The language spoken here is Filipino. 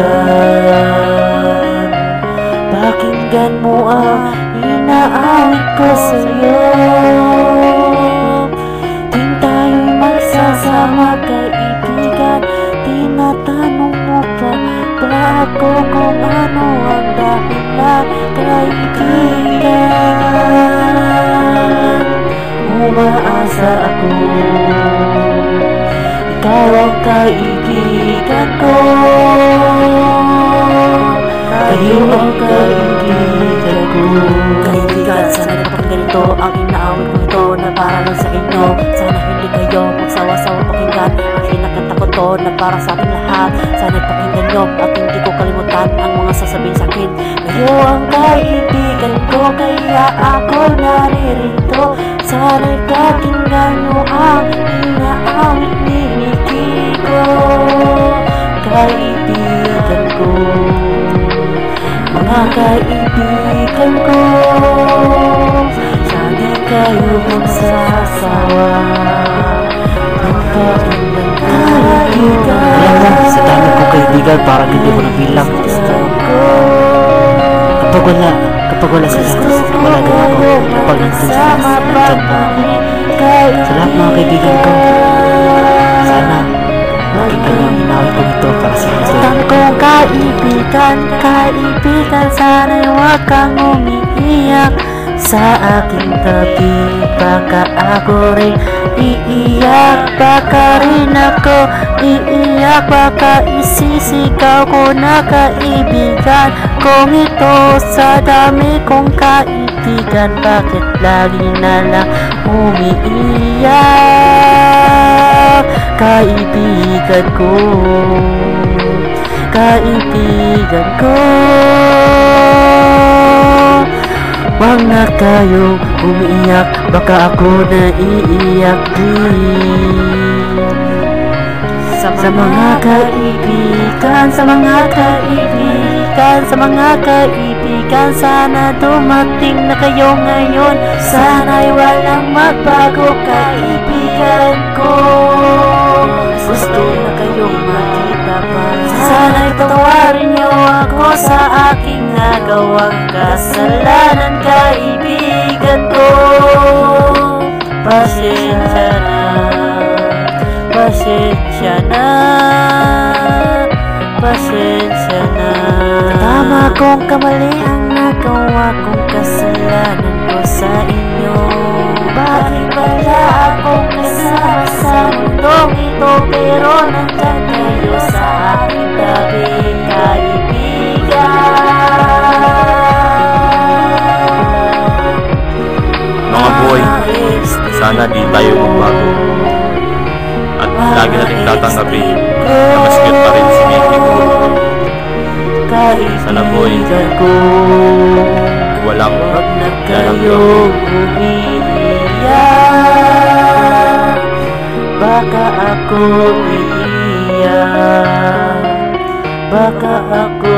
kaibigan. Pakinggan mo ang inaawit ko sa'yo. Di tayo'y magsasama kaibigan. Tinatanong mo pa ba ako kung ano ang dahilan kaibigan? Umaasa ako, ikaw ang kaibigan ko. Kayo ang kaibigan ko. Kaibigan, sana napakinggan ito ang inaawit ko ito na para lang sa inyo. Sana hindi kayo magsawa-sawa pakinggan ang kinakanta ko to na para sa ating lahat. Sana pakinggan nyo at hindi ko kalimutan ang mga sasabihin sa akin. Kayo ang kaibigan ko, kaya ako naririto. Sana'y pakinggan nyo ang inaawit ni Kiko. Kaibigan ko, mga kaibigan ko, sana'y kayo magsasawa. Pakinggan kaibigan. Alam mo, sa dami kong kaibigan parang hindi ko nabilang. Kapag wala sila, wala din ako. Kapag nandun sila, nandun pa. Sa lahat mga kaibigan ko, sana makikita niyo ang inaawit ko ito para sa inyo. Tang kong kaibigan, sana'y huwag kang umiiyak sa aking tabi. Baka ako rin iiyak, baka rin ako iiyak, baka isisigaw ko na kaibigan kung ito. Sa dami kong kaibigan, bakit lagi na lang umiiyak? Kaibigan ko, kaibigan ko, wag na kayong umiiyak, baka ako naiiyak din. Sa mga kaibigan, sa mga kaibigan, sa mga kaibigan, sana dumating na kayo ngayon. Sana'y walang magbago kaibigan ko. Gusto na kayong makita pa. Sana'y patawarin niyo ako sa aking nagawang kasalanan kaibigan ko. Pasensya na, pasensya na, pasensya na. Tama kong kamali ang nagawa kong kasalanan ko sa inyo. Bakit pala akong kasama sa mundong ito, pero nandyan kayo sa aking tabi kaibigan. Mga boy, sana di tayo magbago at lagi natin tatanggapin na mas cute pa rin si Kiko. Sana boy, walang kayo umiiyak, baka ako iiyak, baka ako